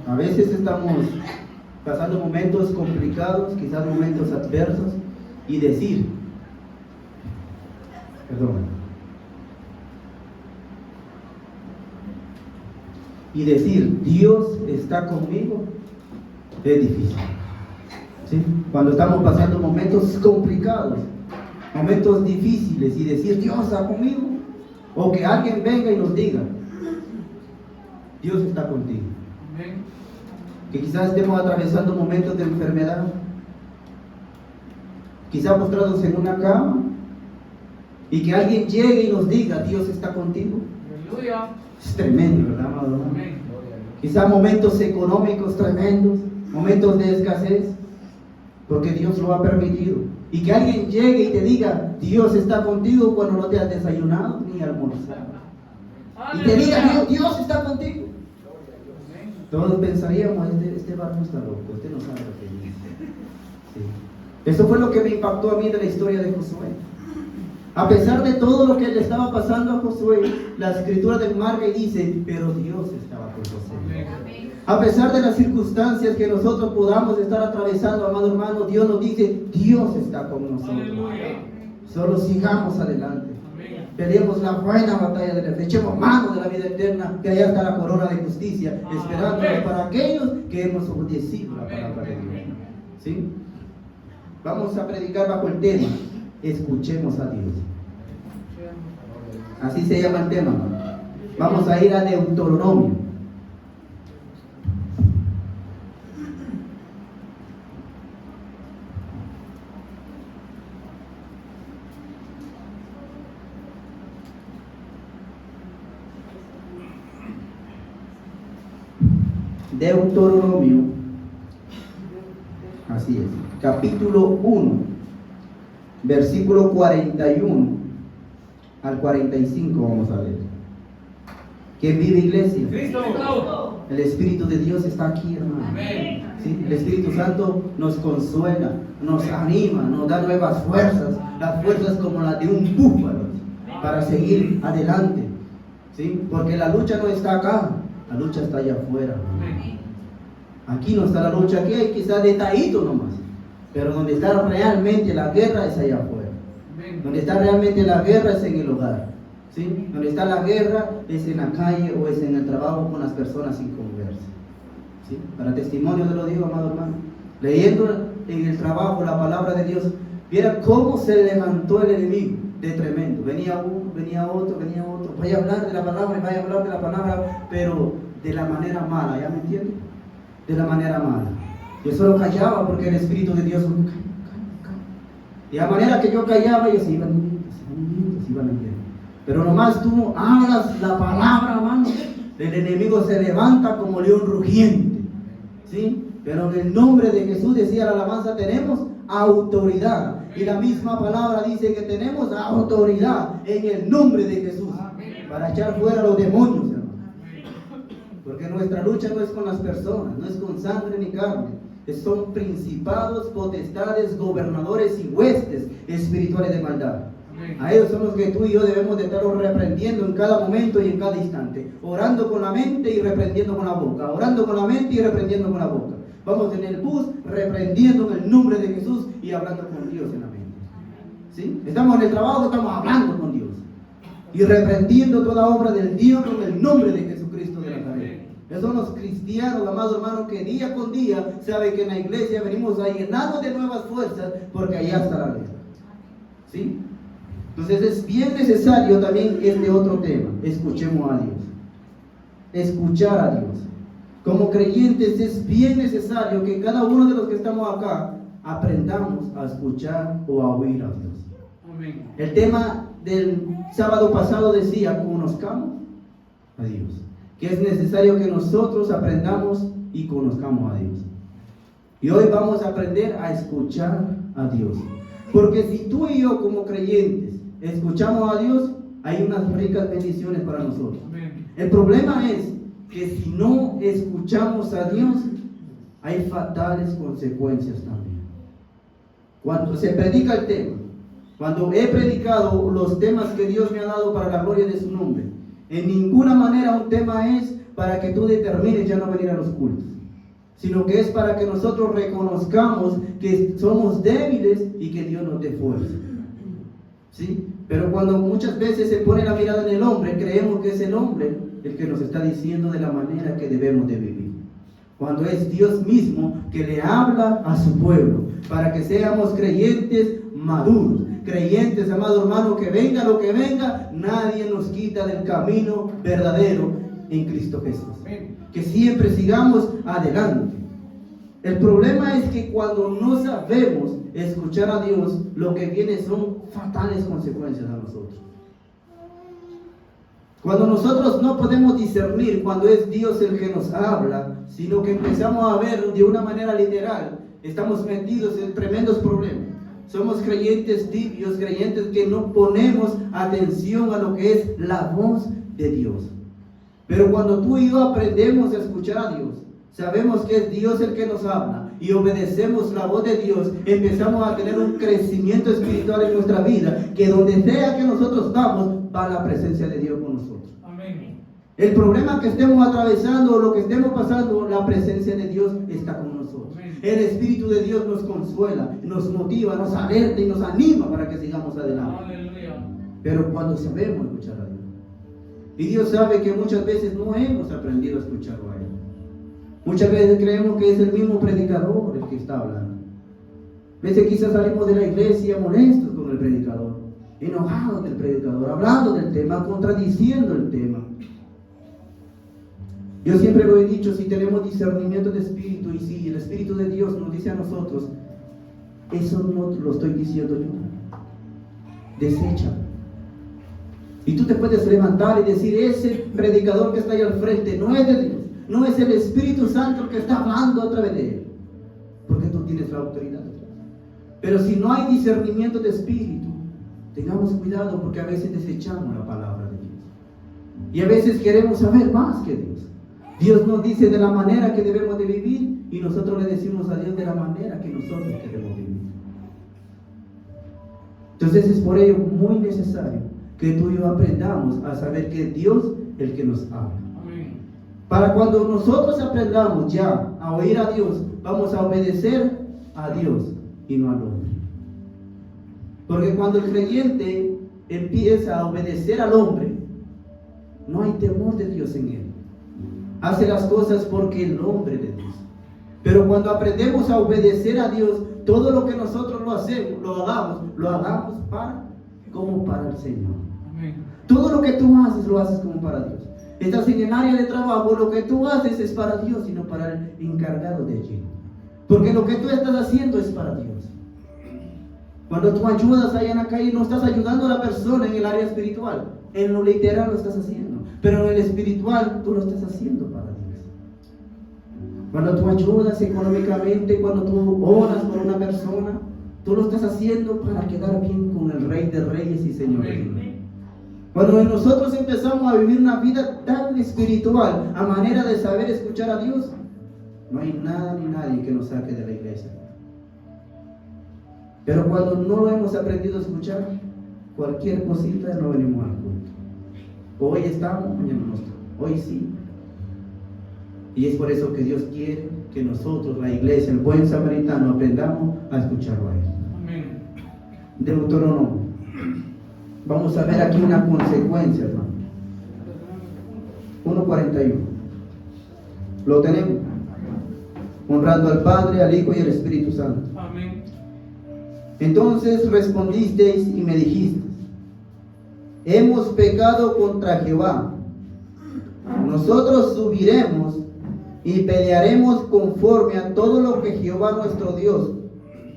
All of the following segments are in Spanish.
A veces estamos pasando momentos complicados, quizás momentos adversos, y decir, Dios está conmigo, es difícil. ¿Sí? Cuando estamos pasando momentos complicados, momentos difíciles, y decir, Dios está conmigo, o que alguien venga y nos diga, Dios está contigo. Que quizás estemos atravesando momentos de enfermedad, quizás postrados en una cama, y que alguien llegue y nos diga, Dios está contigo. Aleluya. Es tremendo, ¿verdad, amado? Quizás momentos económicos tremendos, momentos de escasez, porque Dios lo ha permitido. Y que alguien llegue y te diga, Dios está contigo cuando no te has desayunado ni almorzado. Y te diga, Dios está contigo. Todos pensaríamos, este varón está loco, este no sabe lo que dice. Sí. Eso fue lo que me impactó a mí de la historia de Josué. A pesar de todo lo que le estaba pasando a Josué, la escritura del marca y dice, pero Dios estaba con Josué. A pesar de las circunstancias que nosotros podamos estar atravesando, amado hermano, Dios nos dice, Dios está con nosotros. Aleluya. Solo sigamos adelante. Peleemos la buena batalla de la fe, echemos mano de la vida eterna, que allá está la corona de justicia, esperándonos para aquellos que hemos obedecido la palabra de Dios. ¿Sí? Vamos a predicar bajo el tema, escuchemos a Dios. Así se llama el tema. Vamos a ir a Deuteronomio. Deuteronomio, así es, capítulo 1, versículo 41 al 45, vamos a ver. ¿Quién vive, iglesia? Cristo. El Espíritu de Dios está aquí, hermano. ¿Sí? El Espíritu Santo nos consuela, nos anima, nos da nuevas fuerzas, las fuerzas como las de un búfalo, para seguir adelante. ¿Sí? Porque la lucha no está acá, la lucha está allá afuera. Aquí no está la lucha, aquí hay quizás detallito nomás, pero donde está realmente la guerra es allá afuera. Donde está realmente la guerra es en el hogar. ¿Sí? Donde está la guerra es en la calle o es en el trabajo con las personas sin conversa. ¿Sí? Para testimonio de lo digo, amado hermano. Leyendo en el trabajo la palabra de Dios, viera cómo se levantó el enemigo de tremendo. Venía uno, venía otro. Vaya a hablar de la palabra, pero de la manera mala, ¿ya me entienden? De la manera mala. Yo solo callaba porque el Espíritu de Dios calla. Y a manera que yo callaba, ellos se iban yendo. Pero nomás tú hablas la palabra, hermano, el enemigo se levanta como león rugiente. ¿Sí? Pero en el nombre de Jesús, decía la alabanza, tenemos autoridad. Y la misma palabra dice que tenemos autoridad en el nombre de Jesús para echar fuera los demonios, hermano. Porque nuestra lucha no es con las personas, no es con sangre ni carne. Son principados, potestades, gobernadores y huestes espirituales de maldad. A ellos son los que tú y yo debemos de estarlos reprendiendo en cada momento y en cada instante. Orando con la mente y reprendiendo con la boca. Orando con la mente y reprendiendo con la boca. Vamos en el bus reprendiendo en el nombre de Jesús y hablando con Dios en la mente. ¿Sí? Estamos en el trabajo, estamos hablando con Dios. Y reprendiendo toda obra del diablo en el nombre de Jesucristo de Nazaret. Esos son los cristianos, amados hermanos, que día con día saben que en la iglesia venimos a llenarnos de nuevas fuerzas porque allá está la guerra. ¿Sí? Entonces es bien necesario también este otro tema. Escuchemos a Dios. Escuchar a Dios. Como creyentes es bien necesario que cada uno de los que estamos acá aprendamos a escuchar o a oír a Dios. Amén. El tema del sábado pasado decía, conozcamos a Dios. Que es necesario que nosotros aprendamos y conozcamos a Dios. Y hoy vamos a aprender a escuchar a Dios. Porque si tú y yo como creyentes escuchamos a Dios, hay unas ricas bendiciones para nosotros. El problema es que si no escuchamos a Dios, hay fatales consecuencias también. Cuando se predica el tema, cuando he predicado los temas que Dios me ha dado para la gloria de su nombre, en ninguna manera un tema es para que tú determines ya no venir a los cultos, sino que es para que nosotros reconozcamos que somos débiles y que Dios nos dé fuerza. ¿Sí? Pero cuando muchas veces se pone la mirada en el hombre, creemos que es el hombre el que nos está diciendo de la manera que debemos de vivir, cuando es Dios mismo que le habla a su pueblo, para que seamos creyentes maduros, creyentes, amado hermano, que venga lo que venga, nadie nos quita del camino verdadero en Cristo Jesús, que siempre sigamos adelante. El problema es que cuando no sabemos escuchar a Dios, lo que viene son fatales consecuencias a nosotros. Cuando nosotros no podemos discernir cuando es Dios el que nos habla, sino que empezamos a ver de una manera literal, estamos metidos en tremendos problemas. Somos creyentes tibios, creyentes que no ponemos atención a lo que es la voz de Dios. Pero cuando tú y yo aprendemos a escuchar a Dios, sabemos que es Dios el que nos habla y obedecemos la voz de Dios, empezamos a tener un crecimiento espiritual en nuestra vida, que donde sea que nosotros vamos, va la presencia de Dios con nosotros. Amén. El problema que estemos atravesando o lo que estemos pasando, la presencia de Dios está con nosotros. Amén. El Espíritu de Dios nos consuela, nos motiva, nos alerta y nos anima para que sigamos adelante. Aleluya. Pero cuando sabemos escuchar a Dios, y Dios sabe que muchas veces no hemos aprendido a escucharlo a Él. Muchas veces creemos que es el mismo predicador el que está hablando. A veces quizás salimos de la iglesia molestos con el predicador, enojados del predicador, hablando del tema, contradiciendo el tema. Yo siempre lo he dicho, si tenemos discernimiento de espíritu y si el Espíritu de Dios nos dice a nosotros, eso no lo estoy diciendo yo, desecha. Y tú te puedes levantar y decir, ese predicador que está ahí al frente no es de Dios, no es el Espíritu Santo el que está hablando a través de él, porque tú tienes la autoridad. Pero si no hay discernimiento de espíritu, tengamos cuidado, porque a veces desechamos la palabra de Dios. Y a veces queremos saber más que Dios. Dios nos dice de la manera que debemos de vivir y nosotros le decimos a Dios de la manera que nosotros queremos vivir. Entonces es por ello muy necesario que tú y yo aprendamos a saber que es Dios el que nos habla. Amén. Para cuando nosotros aprendamos ya a oír a Dios, vamos a obedecer a Dios y no al hombre. Porque cuando el creyente empieza a obedecer al hombre, no hay temor de Dios en él. Hace las cosas porque el hombre le dice. Pero cuando aprendemos a obedecer a Dios, todo lo que nosotros lo hagamos como para el Señor. Amén. Todo lo que tú haces, lo haces como para Dios. Estás en el área de trabajo, lo que tú haces es para Dios y no para el encargado de allí. Porque lo que tú estás haciendo es para Dios. Cuando tú ayudas allá en la calle, no estás ayudando a la persona en el área espiritual. En lo literal lo estás haciendo. Pero en el espiritual, tú lo estás haciendo para Dios. Cuando tú ayudas económicamente, cuando tú oras por una persona, tú lo estás haciendo para quedar bien con el Rey de Reyes y Señor de Señores. Cuando nosotros empezamos a vivir una vida tan espiritual, a manera de saber escuchar a Dios, no hay nada ni nadie que nos saque de la iglesia. Pero cuando no lo hemos aprendido a escuchar, cualquier cosita no venimos al culto. Hoy estamos, mañana no estamos. Hoy sí. Y es por eso que Dios quiere que nosotros, la iglesia, el buen samaritano, aprendamos a escucharlo a Él. Amén. Deuteronomio. Vamos a ver aquí una consecuencia, hermano. 1:41. Lo tenemos. Honrando al Padre, al Hijo y al Espíritu Santo. Amén. Entonces respondisteis y me dijisteis: hemos pecado contra Jehová. Nosotros subiremos y pelearemos conforme a todo lo que Jehová nuestro Dios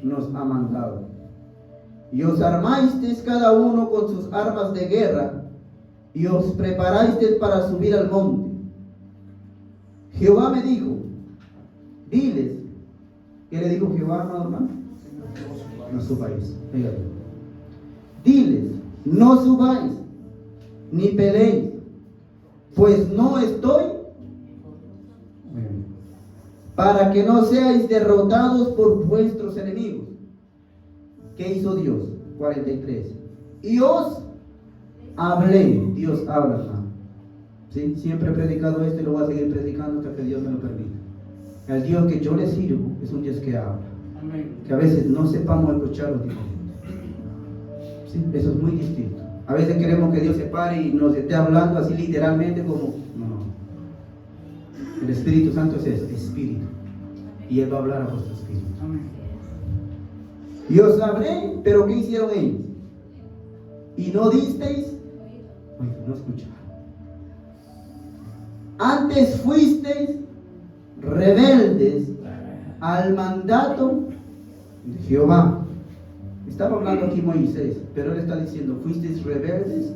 nos ha mandado. Y os armasteis cada uno con sus armas de guerra, y os preparasteis para subir al monte. Jehová me dijo: diles. ¿Qué le dijo Jehová, hermano? No subáis. Diles: no subáis, ni peleéis, pues no estoy, para que no seáis derrotados por vuestros enemigos. ¿Qué hizo Dios? 43. Y os hablé. Dios habla, hermano. ¿Sí? Siempre he predicado esto y lo voy a seguir predicando hasta que Dios me lo permita. El Dios que yo le sirvo es un Dios que habla. Amén. Que a veces no sepamos escuchar los diferentes. ¿Sí? Eso es muy distinto. A veces queremos que Dios se pare y nos esté hablando así literalmente como... No. El Espíritu Santo es espíritu. Y Él va a hablar a vuestro espíritu. Amén. Y os hablé, pero ¿qué hicieron ellos? Y no disteis, oye, no escucharon. Antes fuisteis rebeldes al mandato de Jehová. Estaba hablando aquí Moisés, pero él está diciendo, fuisteis rebeldes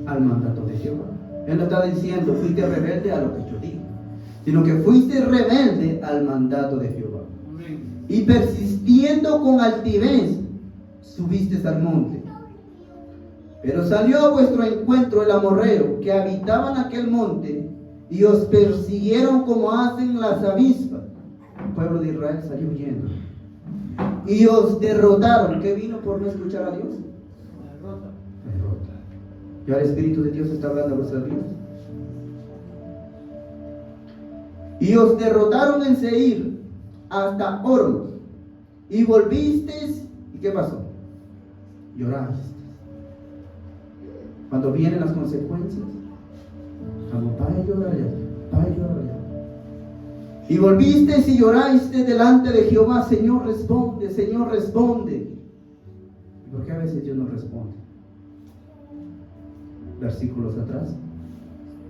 al mandato de Jehová. Él no está diciendo, fuiste rebelde a lo que yo digo, sino que fuiste rebelde al mandato de Jehová. Amén. Y persistiendo con altivez, subisteis al monte. Pero salió a vuestro encuentro el amorreo que habitaba en aquel monte, y os persiguieron como hacen las avispas. El pueblo de Israel salió huyendo. Y os derrotaron. ¿Qué vino por no escuchar a Dios? Derrota. Derrota. Ya el Espíritu de Dios está hablando a vuestras vidas. Y os derrotaron en Seir hasta Horma. Y volvisteis. ¿Y qué pasó? Lloraste. Cuando vienen las consecuencias, vamos, para llorar ya, para llorar ya. Y volvisteis y lloraste delante de Jehová, Señor responde, Señor responde. ¿Por qué a veces Dios no responde? Versículos atrás,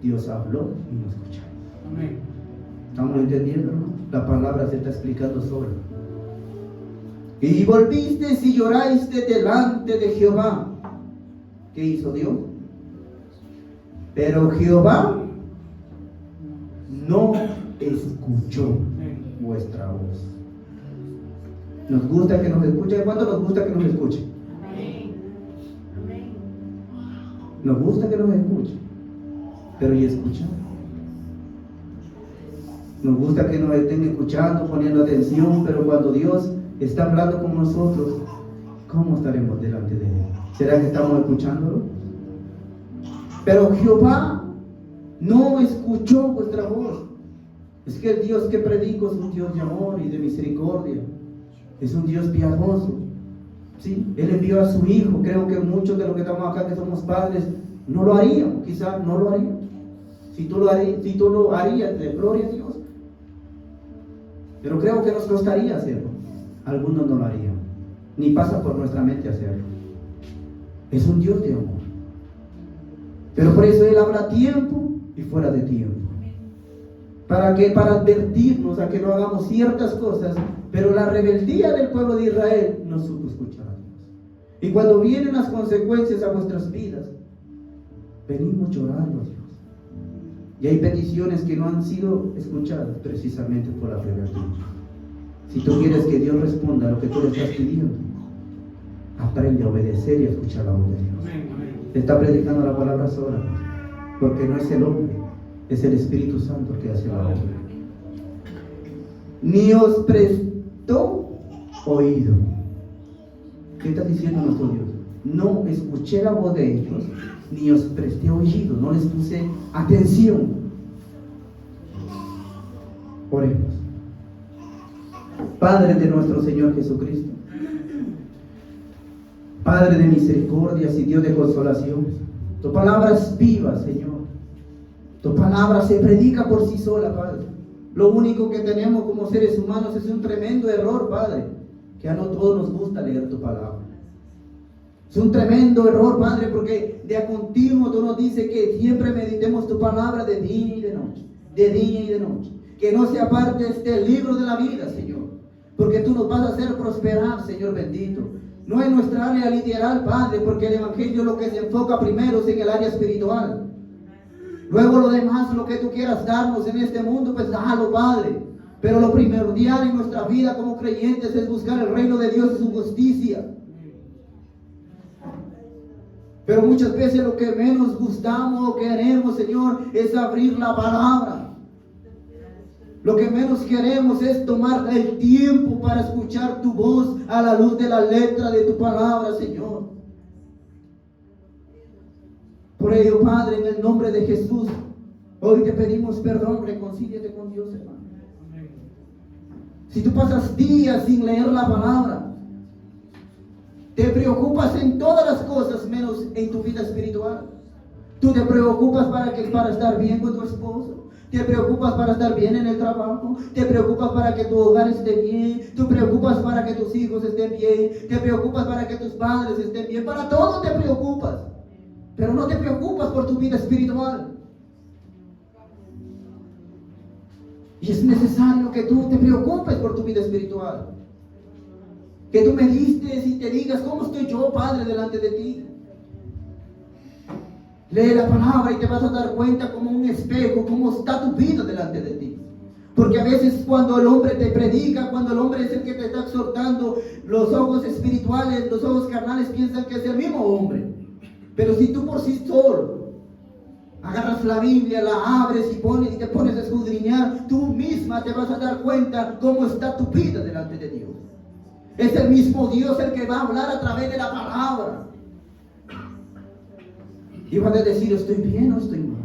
Dios habló y no escuchamos. Amén. ¿Estamos entendiendo, hermano? La palabra se está explicando sola. Y volvisteis y lloraste delante de Jehová. ¿Qué hizo Dios? Pero Jehová no escuchó vuestra voz. Nos gusta que nos escuchen. ¿Cuánto nos gusta que nos escuchen? Nos gusta que nos escuchen. Pero ¿y escuchan? Nos gusta que nos estén escuchando, poniendo atención, pero cuando Dios está hablando con nosotros, ¿cómo estaremos delante de Él? ¿Será que estamos escuchándolo? Pero Jehová no escuchó vuestra voz. Es que el Dios que predico es un Dios de amor y de misericordia. Es un Dios piadoso. ¿Sí? Él envió a su Hijo. Creo que muchos de los que estamos acá, que somos padres, no lo haríamos. Quizás no lo haríamos. Si tú lo harías, de gloria a Dios. Pero creo que nos costaría hacerlo. Algunos no lo harían. Ni pasa por nuestra mente hacerlo. Es un Dios de amor. Pero por eso Él habla a tiempo y fuera de tiempo. ¿Para qué? Para advertirnos a que no hagamos ciertas cosas. Pero la rebeldía del pueblo de Israel no supo escuchar a Dios. Y cuando vienen las consecuencias a vuestras vidas, venimos llorando a Dios. Y hay peticiones que no han sido escuchadas precisamente por la rebeldía. Si tú quieres que Dios responda a lo que tú le estás pidiendo, aprende a obedecer y a escuchar la voz de Dios. Amén. Te está predicando la palabra sola, porque no es el hombre, es el Espíritu Santo el que hace la obra. Ni os prestó oído. ¿Qué está diciendo nuestro Dios? No escuché la voz de ellos, ni os presté oído, no les puse atención. Oremos. Padre de nuestro Señor Jesucristo, Padre de misericordias y Dios de consolación, tu palabra es viva, Señor. Tu palabra se predica por sí sola, Padre. Lo único que tenemos como seres humanos es un tremendo error, Padre, que a no todos nos gusta leer tu palabra. Es un tremendo error, Padre, porque de a continuo tú nos dices que siempre meditemos tu palabra de día y de noche, de día y de noche. Que no se aparte este libro de la vida, Señor, porque tú nos vas a hacer prosperar, Señor bendito. No en nuestra área literal, Padre, porque el Evangelio lo que se enfoca primero es en el área espiritual. Luego lo demás, lo que tú quieras darnos en este mundo, pues dalo, Padre. Pero lo primordial en nuestra vida como creyentes es buscar el reino de Dios y su justicia. Pero muchas veces lo que menos gustamos o queremos, Señor, es abrir la palabra. Lo que menos queremos es tomar el tiempo para escuchar tu voz a la luz de la letra de tu palabra, Señor. Por ello, Padre, en el nombre de Jesús, Hoy te pedimos perdón, reconcíliate con Dios, hermano. Si tú pasas días sin leer la palabra, te preocupas en todas las cosas menos en tu vida espiritual. Tú te preocupas para estar bien con tu esposo. Te preocupas para estar bien en el trabajo. Te preocupas para que tu hogar esté bien. Te preocupas para que tus hijos estén bien. Te preocupas para que tus padres estén bien. Para todo te preocupas. Pero no te preocupas por tu vida espiritual. Y es necesario que tú te preocupes por tu vida espiritual. Que tú medites y te digas, ¿cómo estoy yo, Padre, delante de ti? Lee la palabra y te vas a dar cuenta como un espejo, cómo está tu vida delante de ti. Porque a veces cuando el hombre te predica, cuando el hombre es el que te está exhortando, los ojos espirituales, los ojos carnales piensan que es el mismo hombre. Pero si tú por sí solo agarras la Biblia, la abres y te pones a escudriñar, tú misma te vas a dar cuenta cómo está tu vida delante de Dios. Es el mismo Dios el que va a hablar a través de la palabra. Y vas a decir, ¿estoy bien o estoy mal?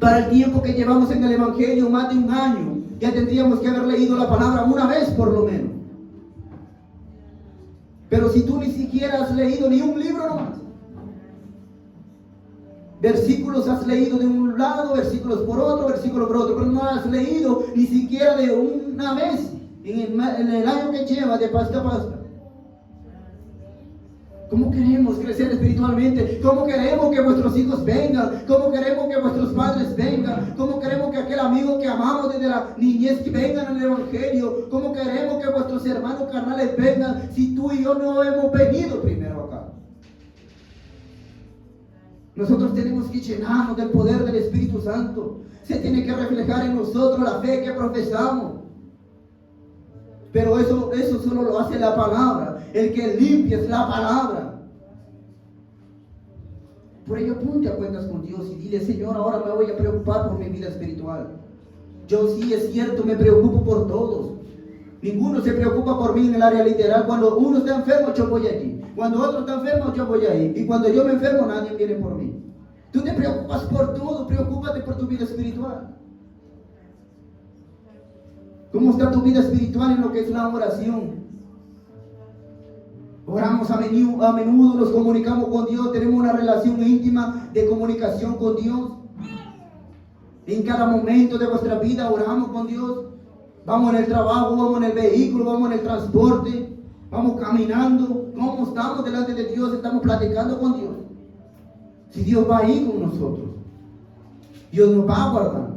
Para el tiempo que llevamos en el Evangelio, más de un año, ya tendríamos que haber leído la palabra una vez por lo menos. Pero si tú ni siquiera has leído ni un libro nomás, versículos has leído de un lado, versículos por otro, versículos por otro, pero no has leído ni siquiera de una vez en el año que lleva de pasta a pasta. ¿Cómo queremos crecer espiritualmente? ¿Cómo queremos que vuestros hijos vengan? ¿Cómo queremos que vuestros padres vengan? ¿Cómo queremos que aquel amigo que amamos desde la niñez que vengan al Evangelio? ¿Cómo queremos que vuestros hermanos carnales vengan si tú y yo no hemos venido primero acá? Nosotros tenemos que llenarnos del poder del Espíritu Santo. Se tiene que reflejar en nosotros la fe que profesamos. Pero eso solo lo hace la palabra. El que limpia es la palabra. Por ello ponte a cuentas con Dios y dile, Señor, ahora me voy a preocupar por mi vida espiritual. Yo sí, es cierto, me preocupo por todos. Ninguno se preocupa por mí en el área literal. Cuando uno está enfermo, yo voy allí. Cuando otro está enfermo, yo voy ahí. Y cuando yo me enfermo, nadie viene por mí. Tú te preocupas por todo, preocúpate por tu vida espiritual. ¿Cómo está tu vida espiritual en lo que es la oración? Oramos a menudo, nos comunicamos con Dios, tenemos una relación íntima de comunicación con Dios. En cada momento de vuestra vida oramos con Dios. Vamos en el trabajo, vamos en el vehículo, vamos en el transporte, vamos caminando. ¿Cómo estamos delante de Dios? Estamos platicando con Dios. Si Dios va ahí con nosotros, Dios nos va a guardar.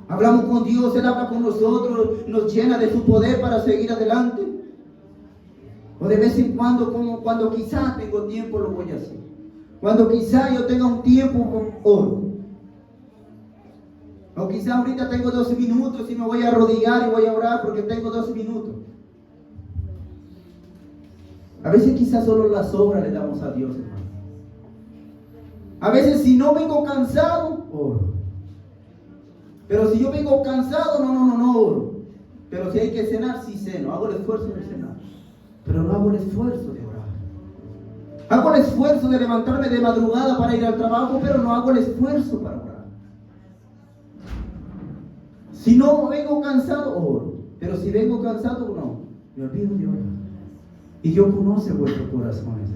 Hablamos con Dios, Él habla con nosotros, nos llena de su poder para seguir adelante. O de vez en cuando, como cuando quizás tengo tiempo, lo voy a hacer. Cuando quizás yo tenga un tiempo, oro. O quizás ahorita tengo 2 minutos y me voy a arrodillar y voy a orar porque tengo 2 minutos. A veces quizás solo las obras le damos a Dios, hermano. A veces si no vengo cansado, oro. Pero si yo vengo cansado, no oro. Pero si hay que cenar, sí ceno. Hago el esfuerzo de cenar. Pero no hago el esfuerzo de orar. Hago el esfuerzo de levantarme de madrugada para ir al trabajo, pero no hago el esfuerzo para orar. Si no vengo cansado, oro. Pero si vengo cansado, no. Me olvido de orar. Y Dios conoce vuestros corazones.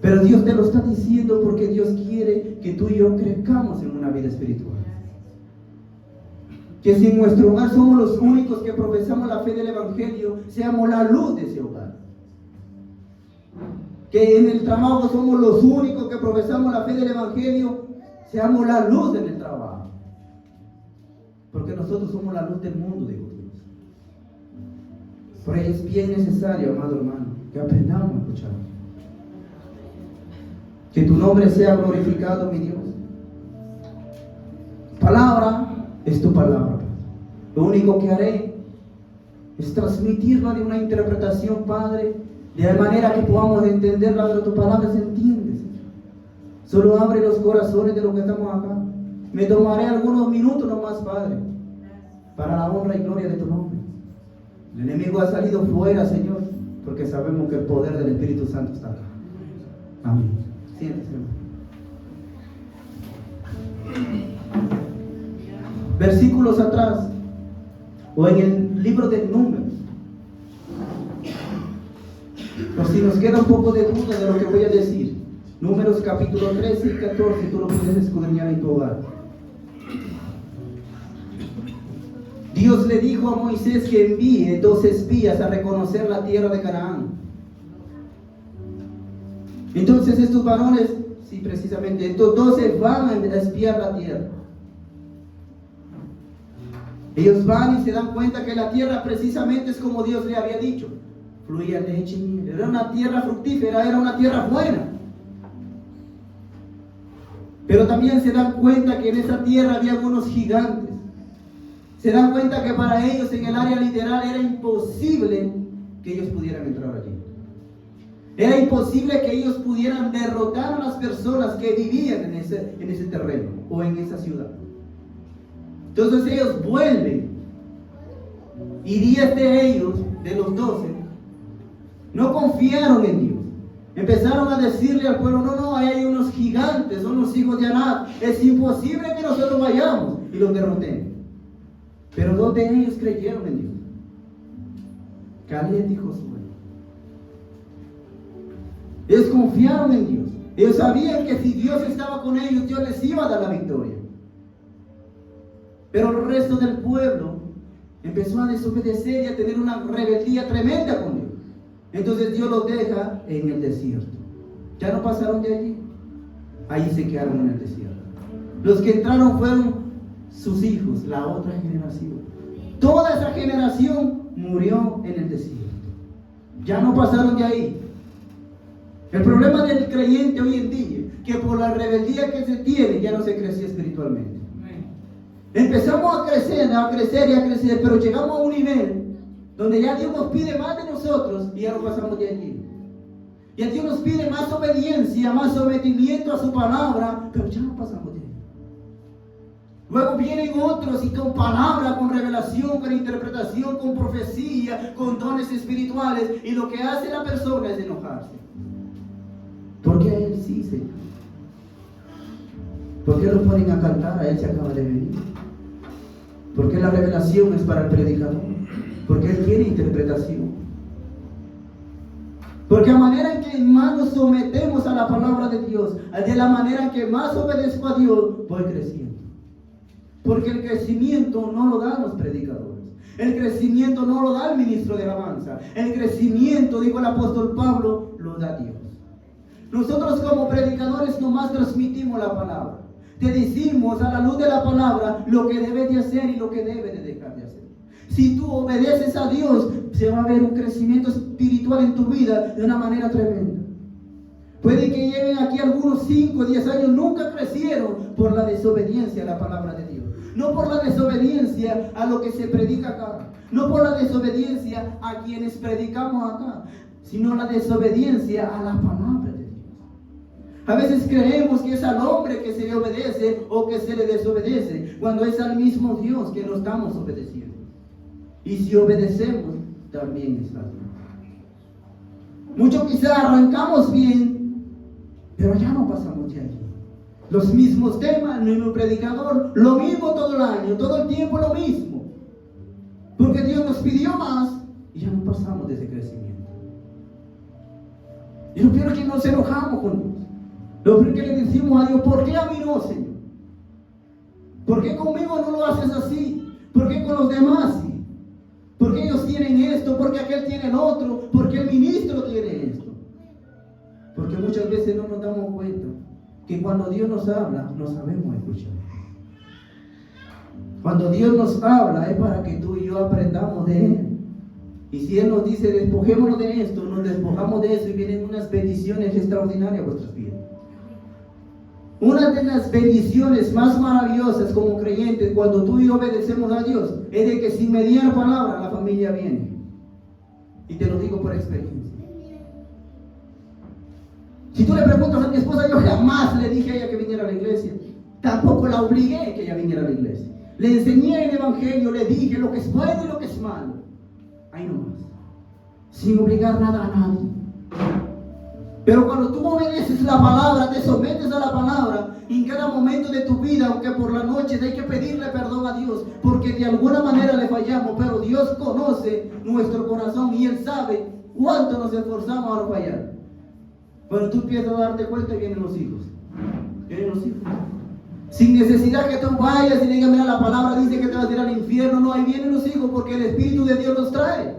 Pero Dios te lo está diciendo porque Dios quiere que tú y yo crezcamos en una vida espiritual. Que si en nuestro hogar somos los únicos que profesamos la fe del Evangelio, seamos la luz de ese hogar. Que en el trabajo somos los únicos que profesamos la fe del Evangelio, seamos la luz en el trabajo. Porque nosotros somos la luz del mundo, digo Dios. Por ello es bien necesario, amado hermano, que aprendamos a escuchar. Que tu nombre sea glorificado, mi Dios. Palabra es tu palabra. Lo único que haré es transmitirla de una interpretación, Padre, de manera que podamos entenderla, pero tu palabra se entiende, Señor. Solo abre los corazones de los que estamos acá. Me tomaré algunos minutos nomás, Padre, para la honra y gloria de tu nombre. El enemigo ha salido fuera, Señor, porque sabemos que el poder del Espíritu Santo está acá. Amén. Siéntese, hermano. Versículos atrás, o en el libro de Números, por si nos queda un poco de duda de lo que voy a decir. Números capítulo 13 y 14, tú lo puedes escudriñar en tu hogar. Dios le dijo a Moisés que envíe 2 espías a reconocer la tierra de Canaán. Entonces estos varones, sí, precisamente, estos 12 van a espiar la tierra. Ellos van y se dan cuenta que la tierra precisamente es como Dios le había dicho. Fluía leche y miel. Era una tierra fructífera, era una tierra buena. Pero también se dan cuenta que en esa tierra había unos gigantes. Se dan cuenta que para ellos en el área literal era imposible que ellos pudieran entrar allí. Era imposible que ellos pudieran derrotar a las personas que vivían en ese terreno o en esa ciudad. Entonces ellos vuelven y 10 de ellos, de los 12, no confiaron en Dios. Empezaron a decirle al pueblo, no, ahí hay unos gigantes, son los hijos de Anak, es imposible que nosotros vayamos y los derrotemos. Pero 2 de ellos creyeron en Dios, Caleb y Josué. Ellos confiaron en Dios. Ellos sabían que si Dios estaba con ellos, Dios les iba a dar la victoria. Pero el resto del pueblo empezó a desobedecer y a tener una rebeldía tremenda con Dios. Entonces Dios los deja en el desierto. Ya no pasaron de allí. Ahí se quedaron en el desierto. Los que entraron fueron sus hijos, la otra generación. Toda esa generación murió en el desierto. Ya no pasaron de ahí. El problema del creyente hoy en día, que por la rebeldía que se tiene, ya no se crece espiritualmente. Empezamos a crecer, pero llegamos a un nivel donde ya Dios nos pide más de nosotros y ya no pasamos de allí. Ya Dios nos pide más obediencia, más sometimiento a su palabra, pero ya no pasamos de allí. Luego vienen otros y con palabra, con revelación, con interpretación, con profecía, con dones espirituales, y lo que hace la persona es enojarse. Porque a él sí, Señor. ¿Por qué lo ponen a cantar? A él se acaba de venir. Porque la revelación es para el predicador. Porque él tiene interpretación. Porque a manera en que más nos sometemos a la palabra de Dios, de la manera en que más obedezco a Dios, voy creciendo. Porque el crecimiento no lo dan los predicadores. El crecimiento no lo da el ministro de alabanza. El crecimiento, dijo el apóstol Pablo, lo da Dios. Nosotros como predicadores nomás transmitimos la palabra. Te decimos a la luz de la palabra lo que debes de hacer y lo que debes de dejar de hacer. Si tú obedeces a Dios, se va a ver un crecimiento espiritual en tu vida de una manera tremenda. Puede que lleven aquí algunos 5 o 10 años, nunca crecieron por la desobediencia a la palabra de Dios. No por la desobediencia a lo que se predica acá. No por la desobediencia a quienes predicamos acá, sino la desobediencia a la palabra de Dios. A veces creemos que es al hombre que se le obedece o que se le desobedece, cuando es al mismo Dios que lo estamos obedeciendo. Y si obedecemos, también es a Dios. Muchos quizás arrancamos bien, pero ya no pasamos de allí. Los mismos temas, el mismo predicador, lo mismo todo el año, todo el tiempo lo mismo. Porque Dios nos pidió más y ya no pasamos de ese crecimiento. Y lo peor es que nos enojamos con Dios. Lo peor es que le decimos a Dios, ¿por qué a mí no, Señor? ¿Por qué conmigo no lo haces así? ¿Por qué con los demás sí? ¿Por qué ellos tienen esto? ¿Por qué aquel tiene el otro? ¿Por qué el ministro tiene esto? Porque muchas veces no nos damos cuenta que cuando Dios nos habla, no sabemos escuchar. Cuando Dios nos habla es para que tú y yo aprendamos de Él. Y si Él nos dice, despojémonos de esto, nos despojamos de eso y vienen unas bendiciones extraordinarias a vuestras vidas. Una de las bendiciones más maravillosas como creyentes cuando tú y yo obedecemos a Dios es de que sin mediar palabra la familia viene. Y te lo digo por experiencia. Si tú le preguntas a mi esposa, yo jamás le dije a ella que viniera a la iglesia. Tampoco la obligué que ella viniera a la iglesia. Le enseñé el evangelio, le dije lo que es bueno y lo que es malo. Ahí nomás. Sin obligar nada a nadie. Pero cuando tú obedeces la palabra, te sometes a la palabra, en cada momento de tu vida, aunque por la noche hay que pedirle perdón a Dios, porque de alguna manera le fallamos, pero Dios conoce nuestro corazón y Él sabe cuánto nos esforzamos a no fallar. Cuando tú empiezas a darte cuenta, vienen los hijos. Vienen los hijos. Sin necesidad que tú vayas y digas, mira, la palabra dice que te vas a ir al infierno. No, ahí vienen los hijos porque el Espíritu de Dios los trae.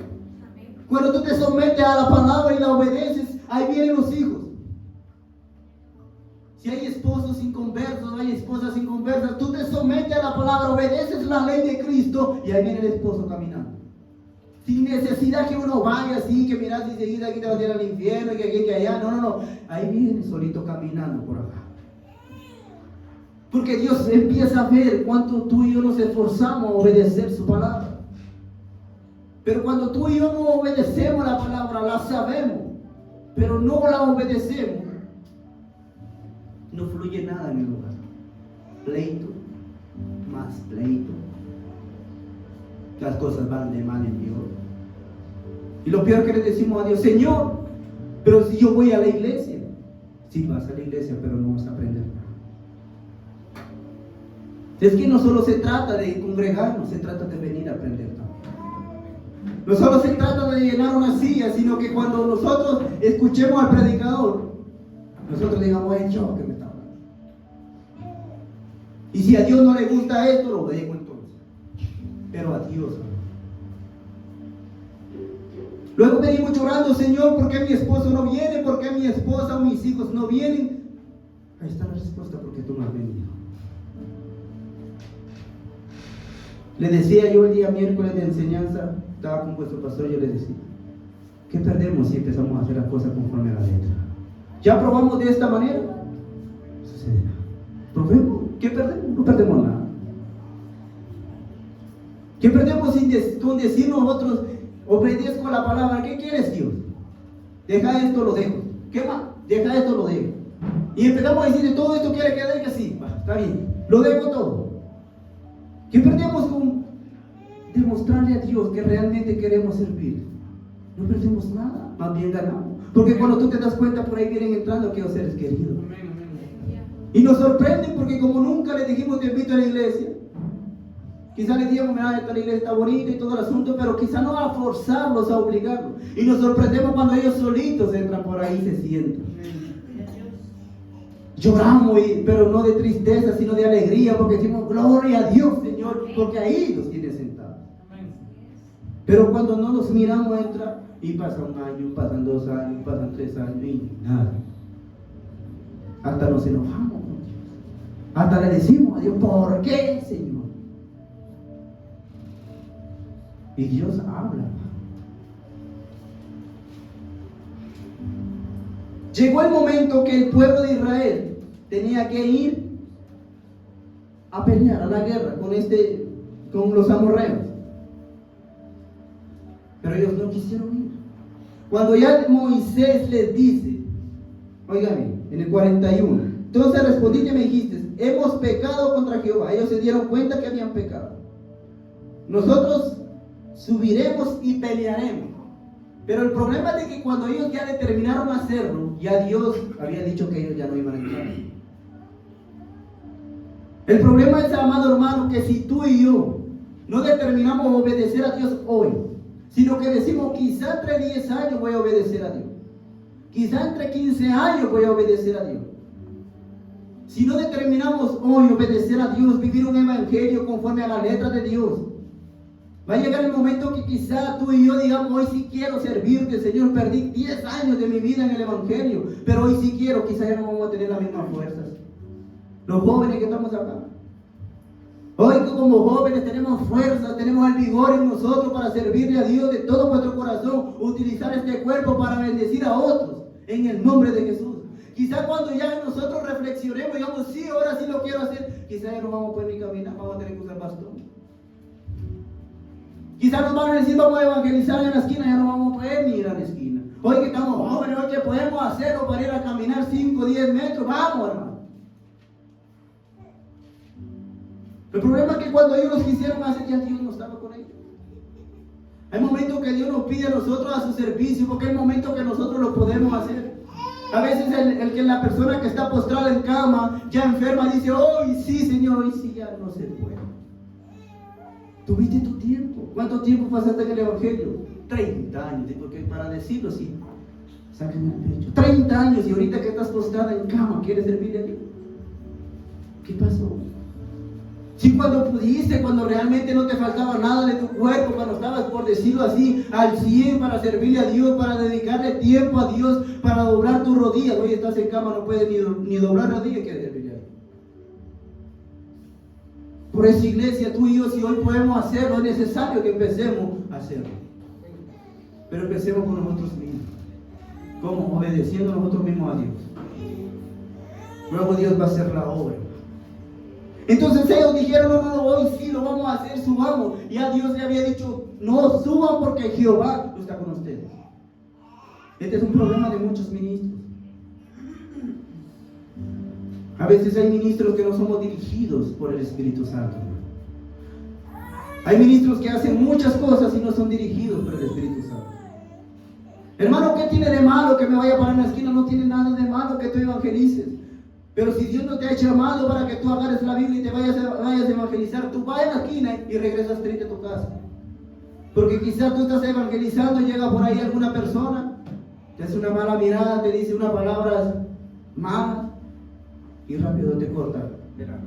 Cuando tú te sometes a la palabra y la obedeces, ahí vienen los hijos. Si hay esposos inconversos, hay esposas inconversas, tú te sometes a la palabra, obedeces la ley de Cristo y ahí viene el esposo caminando. Sin necesidad que uno vaya así, que miras y seguida aquí te vas a ir al infierno, que aquí, que allá. No. Ahí viene solito caminando por acá. Porque Dios empieza a ver cuánto tú y yo nos esforzamos a obedecer su palabra. Pero cuando tú y yo no obedecemos la palabra, la sabemos, pero no la obedecemos, no fluye nada en el lugar. Pleito, más pleito. Las cosas van de mal en peor. Y lo peor que le decimos a Dios, Señor, pero si yo voy a la iglesia. Sí, vas a la iglesia, pero no vas a aprender nada. Es que no solo se trata de congregarnos, se trata de venir a aprender también. No solo se trata de llenar una silla, sino que cuando nosotros escuchemos al predicador, nosotros digamos, es yo que me está hablando. Y si a Dios no le gusta esto, lo dejo entonces. Pero a Dios no. Luego venimos llorando, Señor, ¿por qué mi esposo no viene? ¿Por qué mi esposa o mis hijos no vienen? Ahí está la respuesta, porque tú no has venido. Le decía yo el día miércoles de enseñanza, estaba con vuestro pastor, yo le decía, ¿qué perdemos si empezamos a hacer las cosas conforme a la letra? ¿Ya probamos de esta manera? Sucederá. ¿Probemos? ¿Qué perdemos? No perdemos nada. ¿Qué perdemos con decir nosotros, obedezco la palabra? ¿Qué quieres, Dios? Deja esto, lo dejo. ¿Qué más? Deja esto, lo dejo. Y empezamos a decir, todo esto quiere que deje, sí, está bien, lo dejo todo. ¿Qué perdemos con demostrarle a Dios que realmente queremos servir? No perdemos nada, más bien ganamos. Porque cuando tú te das cuenta, por ahí vienen entrando aquellos seres queridos. Y nos sorprenden porque como nunca le dijimos te invito a la iglesia, quizás le digamos, mira, esta iglesia está bonita y todo el asunto, pero quizás no a forzarlos, a obligarlos. Y nos sorprendemos cuando ellos solitos entran por ahí y se sientan. Lloramos, pero no de tristeza, sino de alegría, porque decimos, gloria a Dios, Señor, porque ahí los tiene sentados. Pero cuando no los miramos, entra y pasa un año, pasan 2 años, pasan 3 años y nada. Hasta nos enojamos con Dios. Hasta le decimos a Dios, ¿por qué, Señor? Y Dios habla. Llegó el momento que el pueblo de Israel tenía que ir a pelear, a la guerra con los amorreos. Pero ellos no quisieron ir. Cuando ya Moisés les dice, oigan, en el 41, entonces respondiste y me dijiste, hemos pecado contra Jehová. Ellos se dieron cuenta que habían pecado. Nosotros subiremos y pelearemos. Pero el problema es de que cuando ellos ya determinaron hacerlo, ya Dios había dicho que ellos ya no iban a entrar. El problema es, amado hermano, que si tú y yo no determinamos obedecer a Dios hoy, sino que decimos, quizá entre 10 años voy a obedecer a Dios, quizá entre 15 años voy a obedecer a Dios. Si no determinamos hoy obedecer a Dios, vivir un evangelio conforme a la letra de Dios, va a llegar el momento que quizá tú y yo digamos, hoy sí quiero servirte, Señor, perdí 10 años de mi vida en el evangelio, pero hoy sí quiero, quizá ya no vamos a tener las mismas fuerzas. Los jóvenes que estamos acá, hoy como jóvenes tenemos fuerza, tenemos el vigor en nosotros para servirle a Dios de todo nuestro corazón, utilizar este cuerpo para bendecir a otros, en el nombre de Jesús. Quizá cuando ya nosotros reflexionemos y digamos, sí, ahora sí lo quiero hacer, quizá ya no vamos a poder ni caminar, vamos a tener que usar bastón. Quizás nos van a decir, vamos a evangelizar en la esquina, ya no vamos a poder ni ir a la esquina. Hoy que estamos jóvenes, hoy que podemos hacerlo para ir a caminar 5 o 10 metros, vamos, hermano. El problema es que cuando ellos los quisieron hacer, ya Dios no estaba con ellos. Hay momentos que Dios nos pide a nosotros a su servicio, porque hay momentos que nosotros lo podemos hacer. A veces la persona que está postrada en cama, ya enferma, dice, hoy sí, Señor, hoy sí ya no se puede. Tuviste tu tiempo. ¿Cuánto tiempo pasaste en el Evangelio? 30 años, porque para decirlo sí, sáquenme el pecho. 30 años y ahorita que estás postrada en cama, ¿quieres servirle a Dios? ¿Qué pasó? Si cuando pudiste, cuando realmente no te faltaba nada de tu cuerpo, cuando estabas, por decirlo así, al 100 para servirle a Dios, para dedicarle tiempo a Dios, para doblar tus rodillas, hoy estás en cama, no puedes ni doblar rodillas, ¿quieres servirle a Dios? Por eso, iglesia, tú y yo, si hoy podemos hacerlo, es necesario que empecemos a hacerlo. Pero empecemos con nosotros mismos. ¿Cómo? Obedeciendo nosotros mismos a Dios. Luego Dios va a hacer la obra. Entonces ellos dijeron, no, hoy sí lo vamos a hacer, subamos. Ya Dios le había dicho, no suban porque Jehová está con ustedes. Este es un problema de muchos ministros. A veces hay ministros que no somos dirigidos por el Espíritu Santo. Hay ministros que hacen muchas cosas y no son dirigidos por el Espíritu Santo. Hermano, ¿qué tiene de malo que me vaya para la esquina? No tiene nada de malo que tú evangelices. Pero si Dios no te ha llamado para que tú agarres la Biblia y te vayas a evangelizar, tú vas a la esquina y regresas triste a tu casa. Porque quizás tú estás evangelizando y llega por ahí alguna persona, te hace una mala mirada, te dice unas palabras malas y rápido te corta de la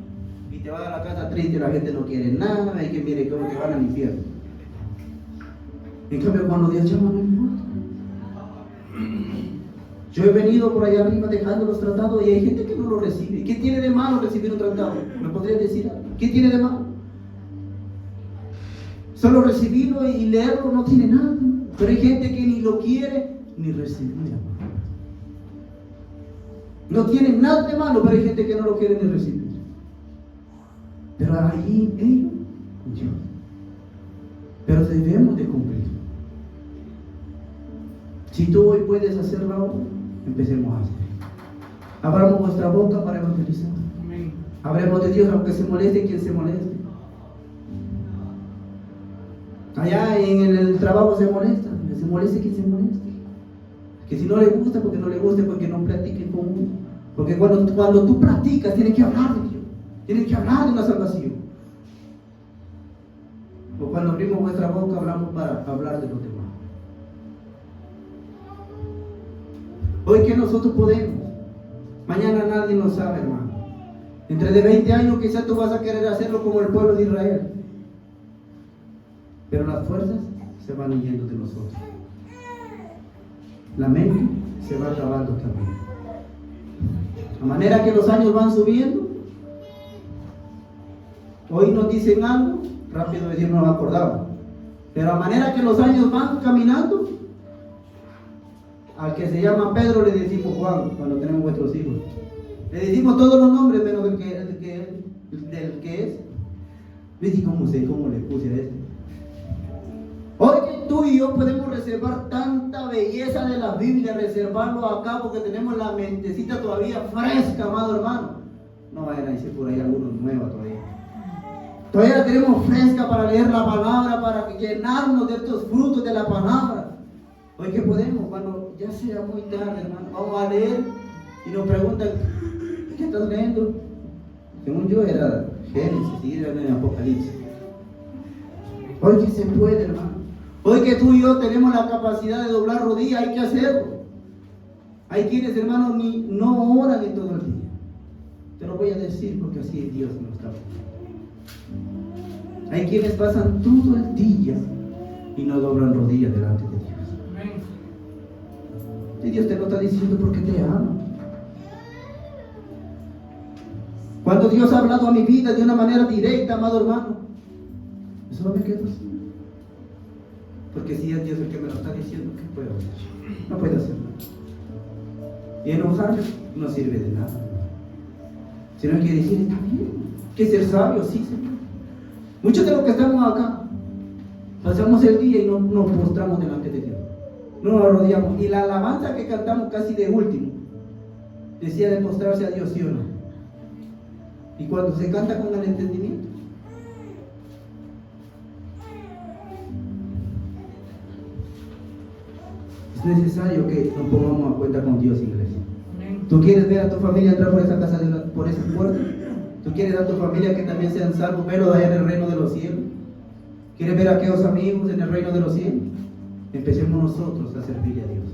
y te vas a la casa triste, la gente no quiere nada, hay que mire como que van al infierno. En cambio, cuando Dios llama, no importa. Yo he venido por allá arriba dejando los tratados y hay gente que no lo recibe. ¿Qué tiene de malo recibir un tratado? ¿Me podrías decir algo? ¿Qué tiene de malo? Solo recibirlo y leerlo no tiene nada. Pero hay gente que ni lo quiere ni recibirlo. No tiene nada de malo, pero hay gente que no lo quiere ni recibir. Pero ahí ellos, Dios. Pero debemos de cumplir. Si tú hoy puedes hacer la obra, empecemos a hacer. Abramos vuestra boca para evangelizar. Amén. Hablemos de Dios, aunque se moleste quien se moleste. Allá en el trabajo se moleste quien se moleste. Que si no le gusta, porque no le guste, porque no practique con uno. Porque cuando tú practicas, tienes que hablar de Dios. Tienes que hablar de una salvación. O cuando abrimos nuestra boca, hablamos para hablar de los demás. Hoy que nosotros podemos, mañana nadie lo sabe, hermano. Entre de 20 años quizás tú vas a querer hacerlo como el pueblo de Israel. Pero las fuerzas se van yendo de nosotros. La mente se va acabando también. A manera que los años van subiendo, hoy nos dicen algo, rápido Dios nos acordamos. Pero a manera que los años van caminando, al que se llama Pedro le decimos Juan cuando tenemos vuestros hijos. Le decimos todos los nombres menos del que es. Le dije, ¿cómo le puse a este? Hoy que tú y yo podemos reservar tanta belleza de la Biblia, reservarlo acá porque tenemos la mentecita todavía fresca, amado hermano. No vayan a decir por ahí algunos nuevos todavía. Todavía la tenemos fresca para leer la palabra, para llenarnos de estos frutos de la palabra. Hoy que podemos, cuando ya sea muy tarde, hermano, vamos a leer y nos preguntan, ¿qué estás leyendo? Según yo era Génesis y era en Apocalipsis. Hoy que se puede, hermano. Hoy que tú y yo tenemos la capacidad de doblar rodillas, hay que hacerlo. Hay quienes, hermano, no oran en todo el día. Te lo voy a decir porque así Dios nos está hablando. Hay quienes pasan todo el día y no doblan rodillas delante de Dios. Y Dios te lo está diciendo porque te ama. Cuando Dios ha hablado a mi vida de una manera directa, amado hermano, eso no me queda así. Porque si es Dios el que me lo está diciendo, ¿qué puedo hacer? No puedo hacer nada. Y enojarme no sirve de nada. Sino que decir, está bien. Que ser sabio, sí, Señor. Muchos de los que estamos acá, pasamos el día y no nos postramos delante de Dios. No nos arrodillamos. Y la alabanza que cantamos casi de último, decía de postrarse a Dios, ¿sí o no? Y cuando se canta con el entendimiento, es necesario que nos pongamos a cuenta con Dios, iglesia. ¿Tú quieres ver a tu familia entrar por esa casa, por esa puerta? ¿Tú quieres a tu familia que también sean salvos, verlos allá en el reino de los cielos? ¿Quieres ver a aquellos amigos en el reino de los cielos? Empecemos nosotros a servirle a Dios.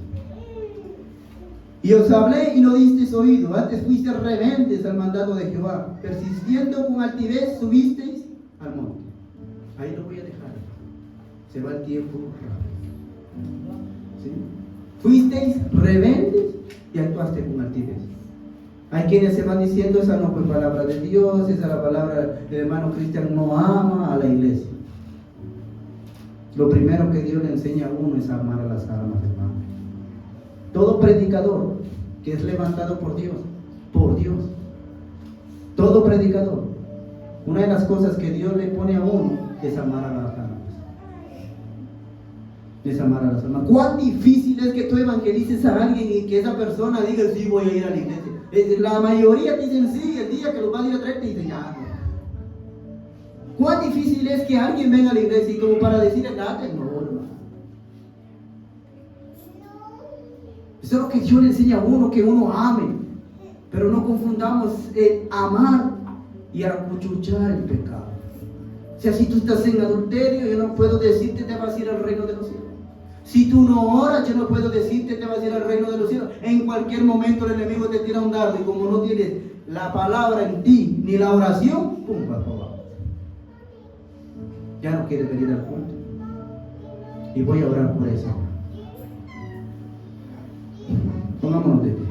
Y os hablé y no disteis oído, antes fuisteis rebeldes al mandato de Jehová, persistiendo con altivez subisteis al monte. Ahí lo voy a dejar. Se va el tiempo rápido. ¿Sí? Fuisteis rebeldes y actuaste con altivez. Hay quienes se van diciendo, esa no fue palabra de Dios, esa es la palabra del hermano Cristian, no ama a la iglesia. Lo primero que Dios le enseña a uno es amar a las almas, hermano. Todo predicador que es levantado por Dios, todo predicador, una de las cosas que Dios le pone a uno es amar a las almas. Es amar a las almas. ¿Cuán difícil es que tú evangelices a alguien y que esa persona diga, sí, voy a ir a la iglesia? La mayoría te dicen sí, el día que los van a ir a traer te dicen, ya no. ¿Cuán difícil es que alguien venga a la iglesia y como para decirle, nada, no, hermano? Eso es lo que Dios le enseña a uno, que uno ame. Pero no confundamos el amar y acuchuchar el pecado. O sea, si tú estás en adulterio, yo no puedo decirte te vas a ir al reino de los cielos. Si tú no oras, yo no puedo decirte te vas a ir al reino de los cielos. En cualquier momento el enemigo te tira un dardo y como no tienes la palabra en ti, ni la oración, pum, va para abajo. Ya no quieres venir al culto. Y voy a orar por eso. Pongámonos de pie.